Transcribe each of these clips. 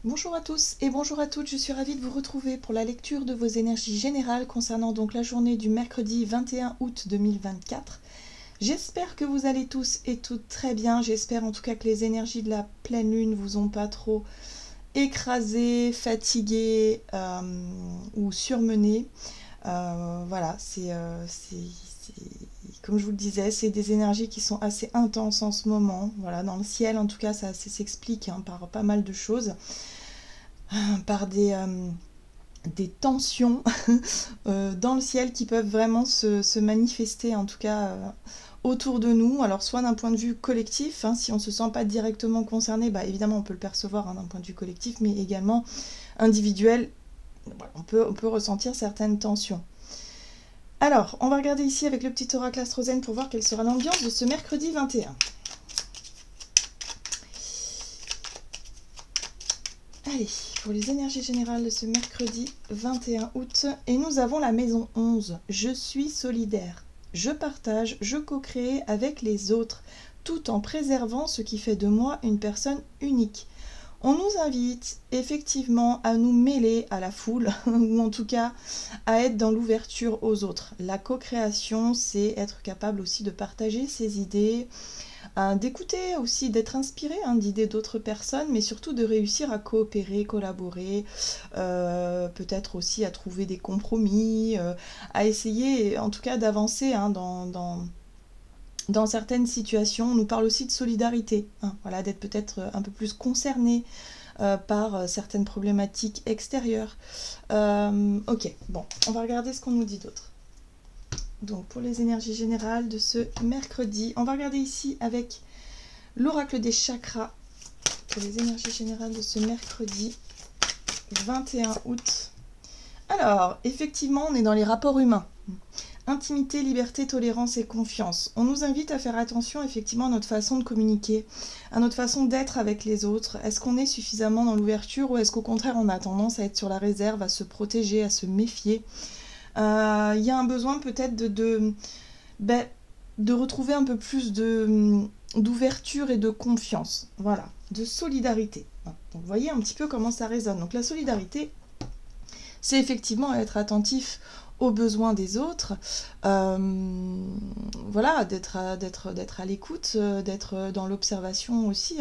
Bonjour à tous et bonjour à toutes, je suis ravie de vous retrouver pour la lecture de vos énergies générales concernant donc la journée du mercredi 21 août 2024. J'espère que vous allez tous et toutes très bien, j'espère en tout cas que les énergies de la pleine lune vous ont pas trop écrasé, fatigué ou surmené. Voilà, comme je vous le disais, c'est des énergies qui sont assez intenses en ce moment. Voilà, dans le ciel en tout cas ça s'explique par pas mal de choses. Par des tensions dans le ciel qui peuvent vraiment se manifester en tout cas autour de nous, alors soit d'un point de vue collectif, si on ne se sent pas directement concerné, bah, évidemment on peut le percevoir d'un point de vue collectif, mais également individuel, on peut ressentir certaines tensions. Alors, on va regarder ici avec le petit oracle astrozène pour voir quelle sera l'ambiance de ce mercredi 21. Allez, pour les énergies générales de ce mercredi 21 août, et nous avons la maison 11. Je suis solidaire. Je partage, je co-crée avec les autres, tout en préservant ce qui fait de moi une personne unique. On nous invite effectivement à nous mêler à la foule, ou en tout cas à être dans l'ouverture aux autres. La co-création, c'est être capable aussi de partager ses idées, d'écouter aussi, d'être inspiré d'idées d'autres personnes, mais surtout de réussir à coopérer, collaborer, peut-être aussi à trouver des compromis, à essayer en tout cas d'avancer dans certaines situations. On nous parle aussi de solidarité, voilà, d'être peut-être un peu plus concerné par certaines problématiques extérieures. Ok, bon, on va regarder ce qu'on nous dit d'autre. Donc pour les énergies générales de ce mercredi, on va regarder ici avec l'oracle des chakras pour les énergies générales de ce mercredi 21 août. Alors, effectivement, on est dans les rapports humains. Intimité, liberté, tolérance et confiance. On nous invite à faire attention effectivement à notre façon de communiquer, à notre façon d'être avec les autres. Est-ce qu'on est suffisamment dans l'ouverture ou est-ce qu'au contraire on a tendance à être sur la réserve, à se protéger, à se méfier ? Il y a un besoin peut-être de retrouver un peu plus d'ouverture et de confiance, voilà, de solidarité. Donc vous voyez un petit peu comment ça résonne. Donc la solidarité, c'est effectivement être attentif aux besoins des autres, voilà, d'être à l'écoute, d'être dans l'observation aussi,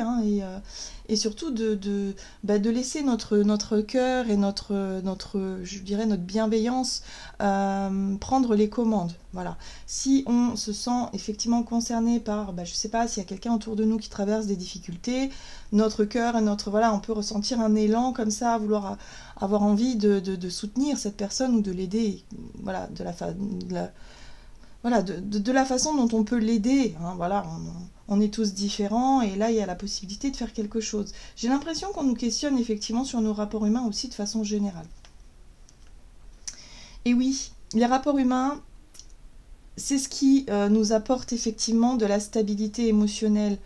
et surtout de laisser notre cœur et je dirais notre bienveillance prendre les commandes. Voilà. Si on se sent effectivement concerné par, je sais pas, s'il y a quelqu'un autour de nous qui traverse des difficultés, notre cœur et on peut ressentir un élan comme ça, vouloir avoir envie de soutenir cette personne ou de l'aider, voilà, de la façon dont on peut l'aider, voilà, on est tous différents et là il y a la possibilité de faire quelque chose. J'ai l'impression qu'on nous questionne effectivement sur nos rapports humains aussi de façon générale. Et oui, les rapports humains, c'est ce qui nous apporte effectivement de la stabilité émotionnelle.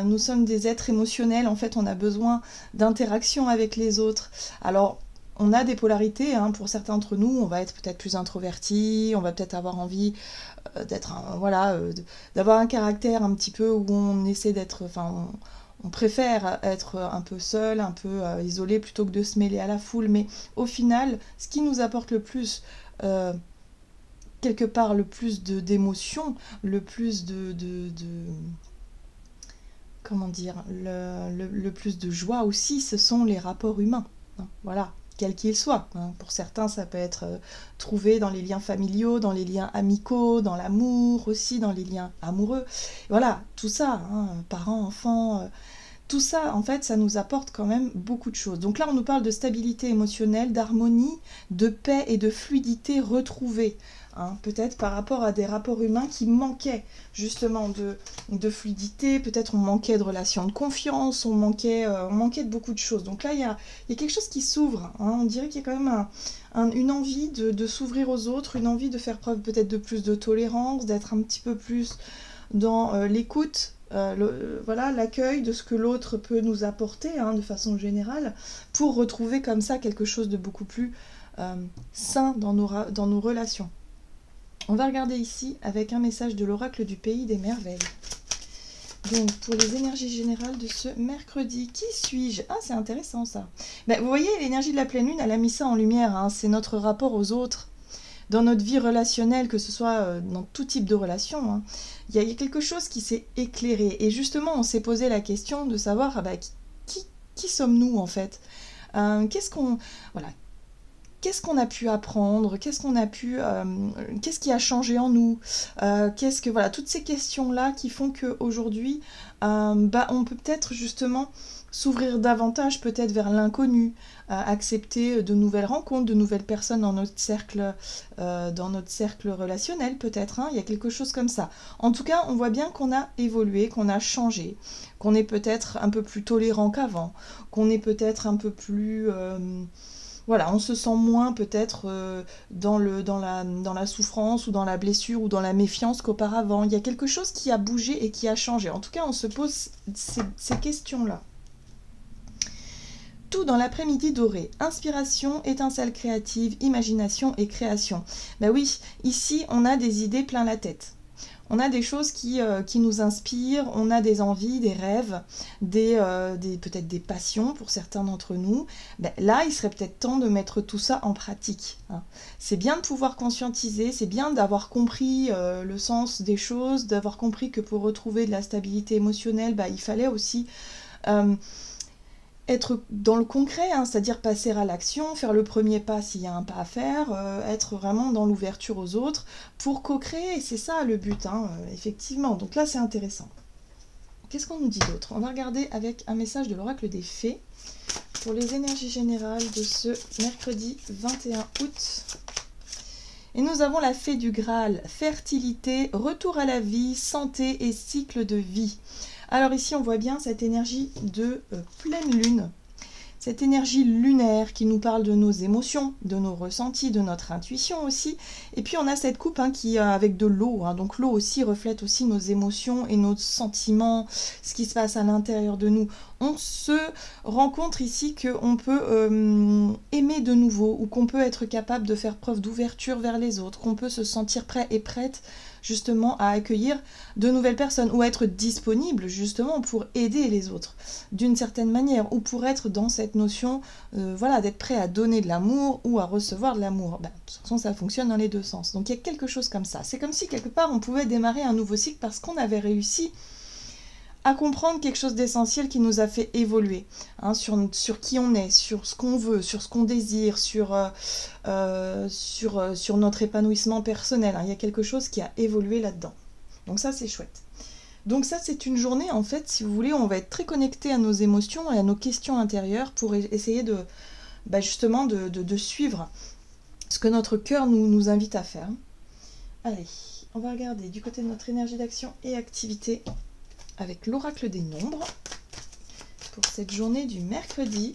Nous sommes des êtres émotionnels, en fait on a besoin d'interaction avec les autres. Alors on a des polarités, pour certains d'entre nous, on va être peut-être plus introverti, on va peut-être avoir envie d'avoir un caractère un petit peu où on essaie d'être, on préfère être un peu seul, un peu isolé plutôt que de se mêler à la foule, mais au final, ce qui nous apporte le plus quelque part le plus d'émotions, le plus comment dire, le plus de joie aussi, ce sont les rapports humains. Voilà, quels qu'ils soient. Pour certains, ça peut être trouvé dans les liens familiaux, dans les liens amicaux, dans l'amour aussi, dans les liens amoureux. Voilà, tout ça, parents, enfants... tout ça, en fait, ça nous apporte quand même beaucoup de choses. Donc là, on nous parle de stabilité émotionnelle, d'harmonie, de paix et de fluidité retrouvée. Peut-être par rapport à des rapports humains qui manquaient justement de fluidité, peut-être on manquait de relations de confiance, on manquait de beaucoup de choses. Donc là, il y a quelque chose qui s'ouvre. On dirait qu'il y a quand même une envie de s'ouvrir aux autres, une envie de faire preuve peut-être de plus de tolérance, d'être un petit peu plus dans l'écoute, l'accueil de ce que l'autre peut nous apporter de façon générale, pour retrouver comme ça quelque chose de beaucoup plus sain dans nos relations. On va regarder ici avec un message de l'oracle du pays des merveilles. Donc, pour les énergies générales de ce mercredi, qui suis-je? Ah, c'est intéressant ça. Ben, vous voyez, l'énergie de la pleine lune, elle a mis ça en lumière, hein. C'est notre rapport aux autres. Dans notre vie relationnelle, que ce soit dans tout type de relation, hein, il y a quelque chose qui s'est éclairé. Et justement, on s'est posé la question de savoir ah ben, qui sommes-nous en fait, qu'est-ce qu'on a pu apprendre, qu'est-ce qui a changé en nous, voilà, toutes ces questions-là qui font qu'aujourd'hui, on peut peut-être justement s'ouvrir davantage peut-être vers l'inconnu, accepter de nouvelles rencontres, de nouvelles personnes dans notre cercle relationnel peut-être, hein, il y a quelque chose comme ça. En tout cas, on voit bien qu'on a évolué, qu'on a changé, qu'on est peut-être un peu plus tolérant qu'avant, qu'on est peut-être un peu plus... voilà, on se sent moins peut-être dans la souffrance ou dans la blessure ou dans la méfiance qu'auparavant. Il y a quelque chose qui a bougé et qui a changé. En tout cas, on se pose ces questions-là. Tout dans l'après-midi doré. Inspiration, étincelle créative, imagination et création. Ben oui, ici, on a des idées plein la tête. On a des choses qui nous inspirent, on a des envies, des rêves, peut-être des passions pour certains d'entre nous. Ben, là, il serait peut-être temps de mettre tout ça en pratique, hein. C'est bien de pouvoir conscientiser, c'est bien d'avoir compris le sens des choses, d'avoir compris que pour retrouver de la stabilité émotionnelle, ben, il fallait aussi... être dans le concret, hein, c'est-à-dire passer à l'action, faire le premier pas s'il y a un pas à faire, être vraiment dans l'ouverture aux autres pour co-créer, c'est ça le but, hein, effectivement. Donc là, c'est intéressant. Qu'est-ce qu'on nous dit d'autre? On va regarder avec un message de l'oracle des fées pour les énergies générales de ce mercredi 21 août. Et nous avons la fée du Graal, fertilité, retour à la vie, santé et cycle de vie. Alors ici, on voit bien cette énergie de pleine lune, cette énergie lunaire qui nous parle de nos émotions, de nos ressentis, de notre intuition aussi. Et puis on a cette coupe qui avec de l'eau, hein. Donc l'eau aussi reflète aussi nos émotions et nos sentiments, ce qui se passe à l'intérieur de nous. On se rend compte ici qu'on peut aimer de nouveau ou qu'on peut être capable de faire preuve d'ouverture vers les autres, qu'on peut se sentir prêt et prête justement à accueillir de nouvelles personnes ou être disponible justement pour aider les autres d'une certaine manière ou pour être dans cette notion voilà, d'être prêt à donner de l'amour ou à recevoir de l'amour. Ben, de toute façon, ça fonctionne dans les deux sens. Donc il y a quelque chose comme ça. C'est comme si quelque part on pouvait démarrer un nouveau cycle parce qu'on avait réussi à comprendre quelque chose d'essentiel qui nous a fait évoluer, hein, sur qui on est, sur ce qu'on veut, sur ce qu'on désire, sur notre épanouissement personnel, hein. Il y a quelque chose qui a évolué là-dedans. Donc ça, c'est chouette. Donc ça, c'est une journée, en fait, si vous voulez, on va être très connecté à nos émotions et à nos questions intérieures pour essayer de, justement, de suivre ce que notre cœur nous invite à faire. Allez, on va regarder du côté de notre énergie d'action et activité avec l'oracle des nombres pour cette journée du mercredi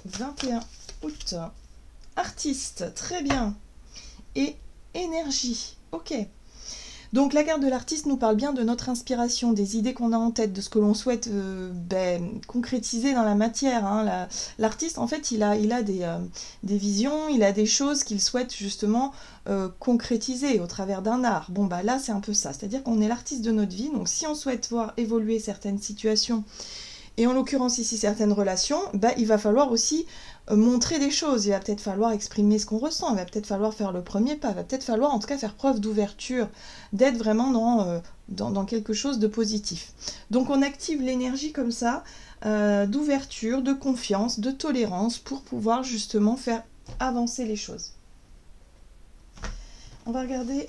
21 août. Artiste, très bien. Et énergie, ok. Donc la carte de l'artiste nous parle bien de notre inspiration, des idées qu'on a en tête, de ce que l'on souhaite concrétiser dans la matière, hein. L'artiste, en fait, il a des visions, il a des choses qu'il souhaite justement concrétiser au travers d'un art. Bon, là, c'est un peu ça. C'est-à-dire qu'on est l'artiste de notre vie. Donc si on souhaite voir évoluer certaines situations, et en l'occurrence ici certaines relations, il va falloir aussi montrer des choses, il va peut-être falloir exprimer ce qu'on ressent, il va peut-être falloir faire le premier pas, il va peut-être falloir en tout cas faire preuve d'ouverture, d'être vraiment dans quelque chose de positif. Donc on active l'énergie comme ça, d'ouverture, de confiance, de tolérance pour pouvoir justement faire avancer les choses. On va regarder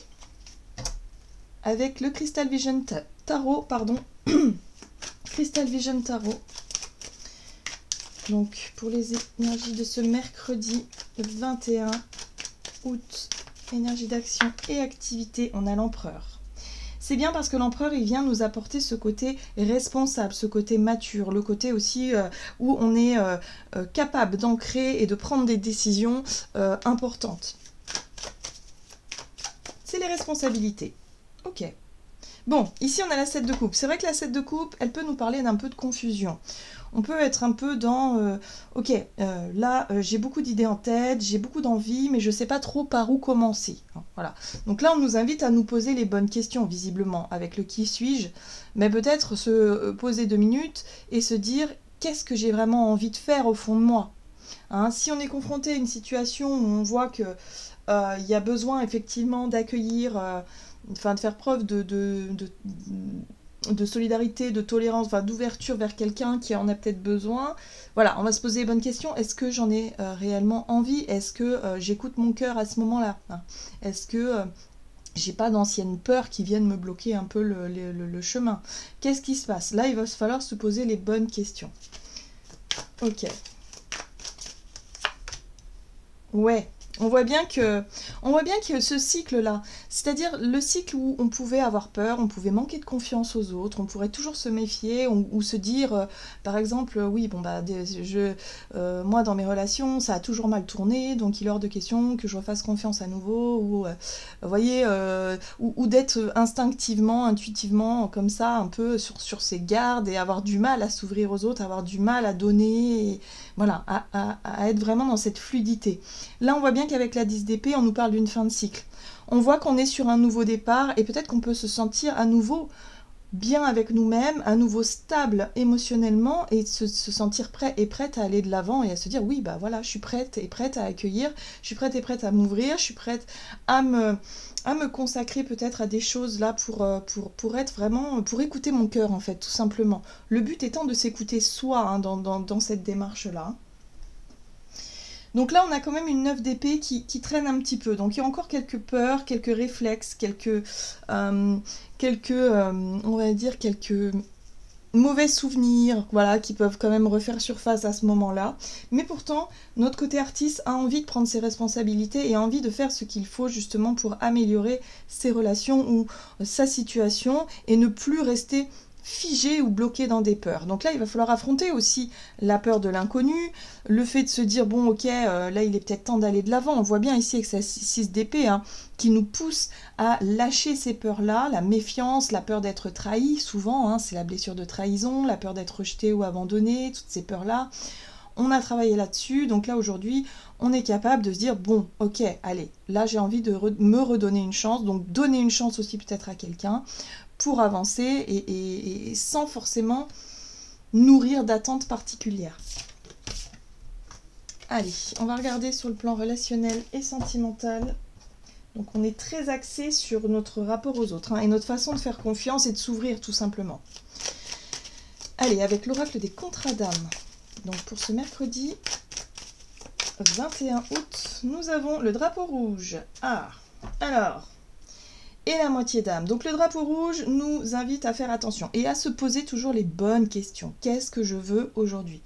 avec le Crystal Vision Tarot, pardon. Crystal Vision Tarot. Donc pour les énergies de ce mercredi 21 août, énergie d'action et activité, on a l'empereur. C'est bien parce que l'empereur, il vient nous apporter ce côté responsable, ce côté mature, le côté aussi où on est capable d'ancrer et de prendre des décisions importantes. C'est les responsabilités. Ok. Bon, ici on a la 7 de coupe. C'est vrai que la 7 de coupe, elle peut nous parler d'un peu de confusion. On peut être un peu dans ok, là j'ai beaucoup d'idées en tête, j'ai beaucoup d'envie, mais je ne sais pas trop par où commencer. Voilà. Donc là, on nous invite à nous poser les bonnes questions, visiblement, avec le qui suis-je, mais peut-être se poser 2 minutes et se dire qu'est-ce que j'ai vraiment envie de faire au fond de moi. Hein, si on est confronté à une situation où on voit que y a besoin effectivement d'accueillir, de faire preuve de solidarité, de tolérance, d'ouverture vers quelqu'un qui en a peut-être besoin. Voilà, on va se poser les bonnes questions. Est-ce que j'en ai réellement envie? Est-ce que j'écoute mon cœur à ce moment-là? Est-ce que j'ai pas d'anciennes peurs qui viennent me bloquer un peu le chemin? Qu'est-ce qui se passe? Là, il va falloir se poser les bonnes questions. Ok. Ouais. On voit bien que ce cycle-là, c'est-à-dire le cycle où on pouvait avoir peur, on pouvait manquer de confiance aux autres, on pourrait toujours se méfier ou se dire, par exemple, oui, bon bah, moi dans mes relations, ça a toujours mal tourné, donc il est hors de question que je refasse confiance à nouveau, ou vous voyez, ou d'être instinctivement, intuitivement, comme ça, un peu sur ses gardes et avoir du mal à s'ouvrir aux autres, avoir du mal à donner, et, voilà, à être vraiment dans cette fluidité. Là, on voit bien qu'avec la 10 d'épée, on nous parle d'une fin de cycle. On voit qu'on est sur un nouveau départ et peut-être qu'on peut se sentir à nouveau bien avec nous-mêmes, à nouveau stable émotionnellement et se sentir prêt et prête à aller de l'avant et à se dire oui, bah voilà, je suis prête et prête à accueillir, je suis prête et prête à m'ouvrir, je suis prête à me consacrer peut-être à des choses là pour être vraiment, pour écouter mon cœur en fait, tout simplement. Le but étant de s'écouter soi hein, dans cette démarche-là. Donc là, on a quand même une 9 d'épée qui traîne un petit peu. Donc il y a encore quelques peurs, quelques réflexes, quelques on va dire, quelques mauvais souvenirs, voilà, qui peuvent quand même refaire surface à ce moment-là. Mais pourtant, notre côté artiste a envie de prendre ses responsabilités et a envie de faire ce qu'il faut justement pour améliorer ses relations ou sa situation et ne plus rester figé ou bloqué dans des peurs. Donc là, il va falloir affronter aussi la peur de l'inconnu, le fait de se dire, bon, ok, là, il est peut-être temps d'aller de l'avant. On voit bien ici avec sa 6 d'épée, hein, qui nous pousse à lâcher ces peurs-là, la méfiance, la peur d'être trahi, souvent, hein, c'est la blessure de trahison, la peur d'être rejeté ou abandonné, toutes ces peurs-là. On a travaillé là-dessus, donc là, aujourd'hui, on est capable de se dire, bon, ok, allez, là, j'ai envie de me redonner une chance, donc donner une chance aussi peut-être à quelqu'un, pour avancer et sans forcément nourrir d'attentes particulières. Allez, on va regarder sur le plan relationnel et sentimental. Donc on est très axé sur notre rapport aux autres hein, et notre façon de faire confiance et de s'ouvrir tout simplement. Allez, avec l'oracle des contrats d'âme. Donc pour ce mercredi 21 août, nous avons le drapeau rouge. Ah, alors... et la moitié d'âme. Donc le drapeau rouge nous invite à faire attention et à se poser toujours les bonnes questions. Qu'est-ce que je veux aujourd'hui?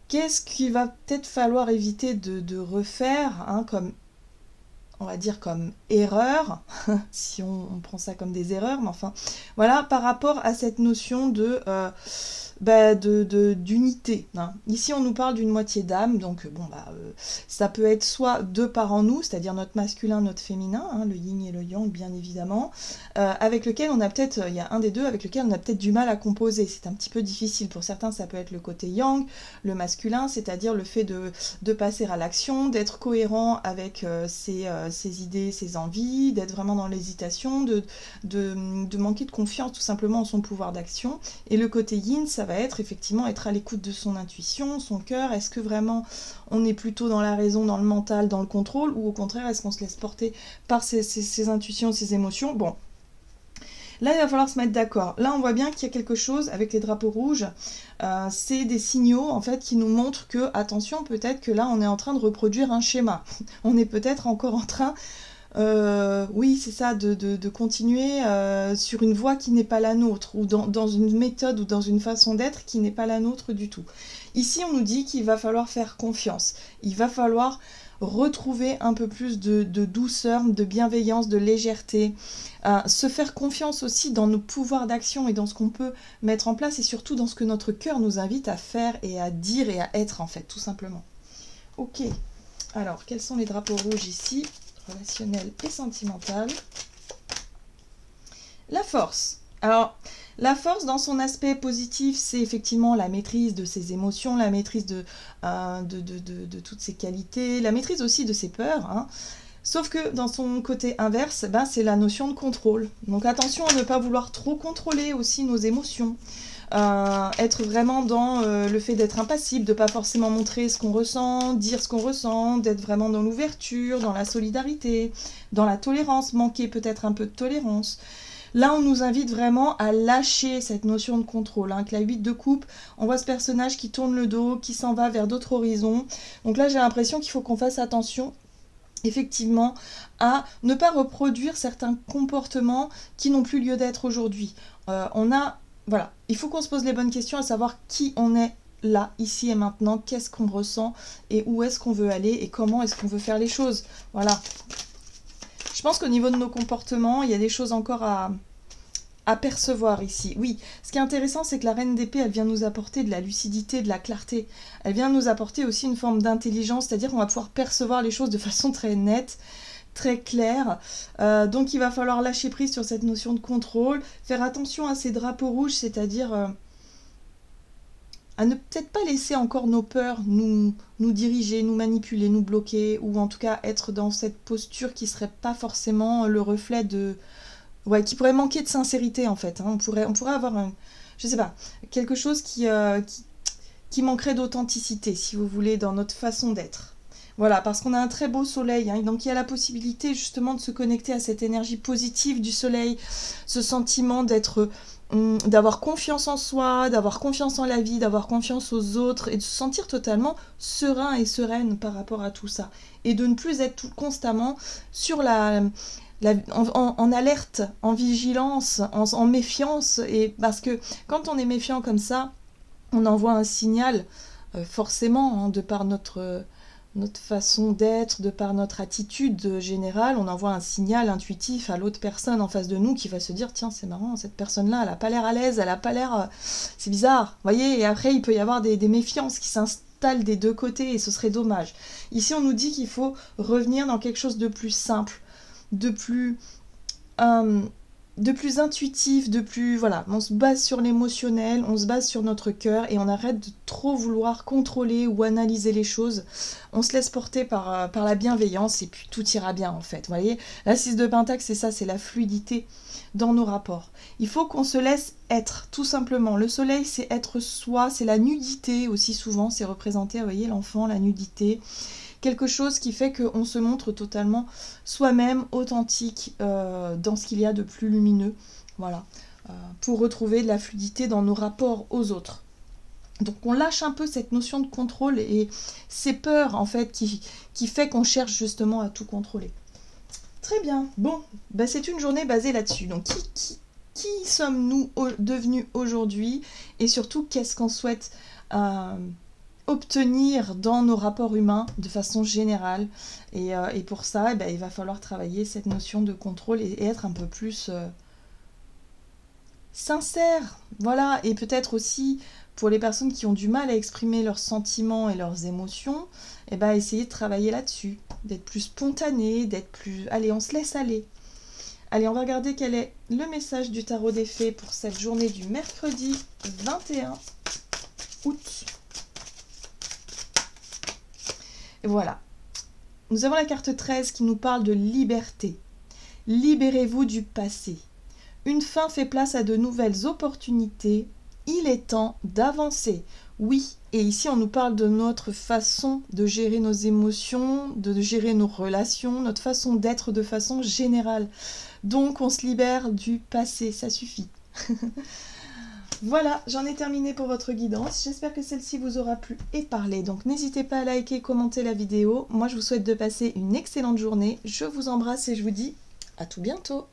Qu'est-ce qu'il va peut-être falloir éviter de refaire, hein, comme, on va dire comme erreur, si on prend ça comme des erreurs, mais enfin, voilà, par rapport à cette notion d'unité. Hein. Ici, on nous parle d'une moitié d'âme, donc bon, ça peut être soit deux parts en nous, c'est-à-dire notre masculin, notre féminin, hein, le yin et le yang, bien évidemment, avec lequel on a peut-être, il y a un des deux avec lequel on a peut-être du mal à composer. C'est un petit peu difficile. Pour certains, ça peut être le côté yang, le masculin, c'est-à-dire le fait de passer à l'action, d'être cohérent avec ses idées, ses envies, d'être vraiment dans l'hésitation, de manquer de confiance tout simplement en son pouvoir d'action. Et le côté yin, ça va être effectivement être à l'écoute de son intuition, son cœur. Est-ce que vraiment on est plutôt dans la raison, dans le mental, dans le contrôle, ou au contraire est-ce qu'on se laisse porter par ses intuitions, ses émotions? Bon, là il va falloir se mettre d'accord. Là on voit bien qu'il y a quelque chose avec les drapeaux rouges, c'est des signaux en fait qui nous montrent que, attention, peut-être que là on est en train de reproduire un schéma. On est peut-être encore en train oui, c'est ça, de continuer sur une voie qui n'est pas la nôtre, ou dans une méthode ou dans une façon d'être qui n'est pas la nôtre du tout. Ici, on nous dit qu'il va falloir faire confiance, il va falloir retrouver un peu plus de douceur, de bienveillance, de légèreté, se faire confiance aussi dans nos pouvoirs d'action et dans ce qu'on peut mettre en place, et surtout dans ce que notre cœur nous invite à faire et à dire et à être, en fait, tout simplement. Ok, alors, quels sont les drapeaux rouges ici ? Relationnel et sentimental. La force. Alors, La force dans son aspect positif, c'est effectivement la maîtrise de ses émotions, la maîtrise de toutes ses qualités, la maîtrise aussi de ses peurs, hein. Sauf que dans son côté inverse, ben, c'est la notion de contrôle. Donc attention à ne pas vouloir trop contrôler aussi nos émotions. Être vraiment dans le fait d'être impassible, de ne pas forcément montrer ce qu'on ressent, dire ce qu'on ressent, d'être vraiment dans l'ouverture, dans la solidarité, dans la tolérance, manquer peut-être un peu de tolérance. Là, on nous invite vraiment à lâcher cette notion de contrôle. Avec la 8 de coupe, on voit ce personnage qui tourne le dos, qui s'en va vers d'autres horizons. Donc là, j'ai l'impression qu'il faut qu'on fasse attention, effectivement, à ne pas reproduire certains comportements qui n'ont plus lieu d'être aujourd'hui. Voilà, il faut qu'on se pose les bonnes questions, à savoir qui on est là, ici et maintenant, qu'est-ce qu'on ressent et où est-ce qu'on veut aller et comment est-ce qu'on veut faire les choses. Voilà. Je pense qu'au niveau de nos comportements, il y a des choses encore à percevoir ici. Oui, ce qui est intéressant, c'est que la reine d'épée, elle vient nous apporter de la lucidité, de la clarté. Elle vient nous apporter aussi une forme d'intelligence, c'est-à-dire qu'on va pouvoir percevoir les choses de façon très nette, très claire. Donc il va falloir lâcher prise sur cette notion de contrôle, faire attention à ces drapeaux rouges, c'est-à-dire à ne peut-être pas laisser encore nos peurs nous diriger, nous manipuler, nous bloquer, ou en tout cas être dans cette posture qui serait pas forcément le reflet de... Ouais, qui pourrait manquer de sincérité en fait. Hein. On pourrait avoir, je sais pas, quelque chose qui manquerait d'authenticité, si vous voulez, dans notre façon d'être. Voilà, parce qu'on a un très beau soleil, hein, donc il y a la possibilité justement de se connecter à cette énergie positive du soleil, ce sentiment d'avoir confiance en soi, d'avoir confiance en la vie, d'avoir confiance aux autres et de se sentir totalement serein et sereine par rapport à tout ça. Et de ne plus être constamment sur en alerte, en vigilance, en méfiance. Et parce que quand on est méfiant comme ça, on envoie un signal, forcément, hein, de par notre façon d'être, de par notre attitude générale, on envoie un signal intuitif à l'autre personne en face de nous qui va se dire « Tiens, c'est marrant, cette personne-là, elle n'a pas l'air à l'aise, elle n'a pas l'air... c'est bizarre. » Vous voyez, et après, il peut y avoir des méfiances qui s'installent des deux côtés et ce serait dommage. Ici, on nous dit qu'il faut revenir dans quelque chose de plus simple, de plus intuitif, de plus... Voilà, on se base sur l'émotionnel, on se base sur notre cœur et on arrête de trop vouloir contrôler ou analyser les choses. On se laisse porter par la bienveillance et puis tout ira bien en fait. Vous voyez, la 6 de Pentacle, c'est ça, c'est la fluidité dans nos rapports. Il faut qu'on se laisse être, tout simplement. Le soleil, c'est être soi, c'est la nudité aussi souvent, c'est représenté, vous voyez, l'enfant, la nudité. Quelque chose qui fait qu'on se montre totalement soi-même, authentique, dans ce qu'il y a de plus lumineux, voilà, pour retrouver de la fluidité dans nos rapports aux autres. Donc on lâche un peu cette notion de contrôle et ces peurs, en fait, qui fait qu'on cherche justement à tout contrôler. Très bien, bon, bah c'est une journée basée là-dessus. Donc qui sommes-nous devenus aujourd'hui et surtout qu'est-ce qu'on souhaite obtenir dans nos rapports humains de façon générale et pour ça il va falloir travailler cette notion de contrôle et être un peu plus sincère, voilà, et peut-être aussi pour les personnes qui ont du mal à exprimer leurs sentiments et leurs émotions, essayer de travailler là-dessus, d'être plus spontané, d'être plus... Allez, on se laisse aller. Allez, on va regarder quel est le message du tarot des fées pour cette journée du mercredi 21 août. Et voilà, nous avons la carte 13 qui nous parle de liberté. Libérez-vous du passé. Une fin fait place à de nouvelles opportunités. Il est temps d'avancer. Oui, et ici on nous parle de notre façon de gérer nos émotions, de gérer nos relations, notre façon d'être de façon générale. Donc on se libère du passé, ça suffit. Voilà, j'en ai terminé pour votre guidance. J'espère que celle-ci vous aura plu et parlé. Donc n'hésitez pas à liker et commenter la vidéo. Moi, je vous souhaite de passer une excellente journée. Je vous embrasse et je vous dis à tout bientôt.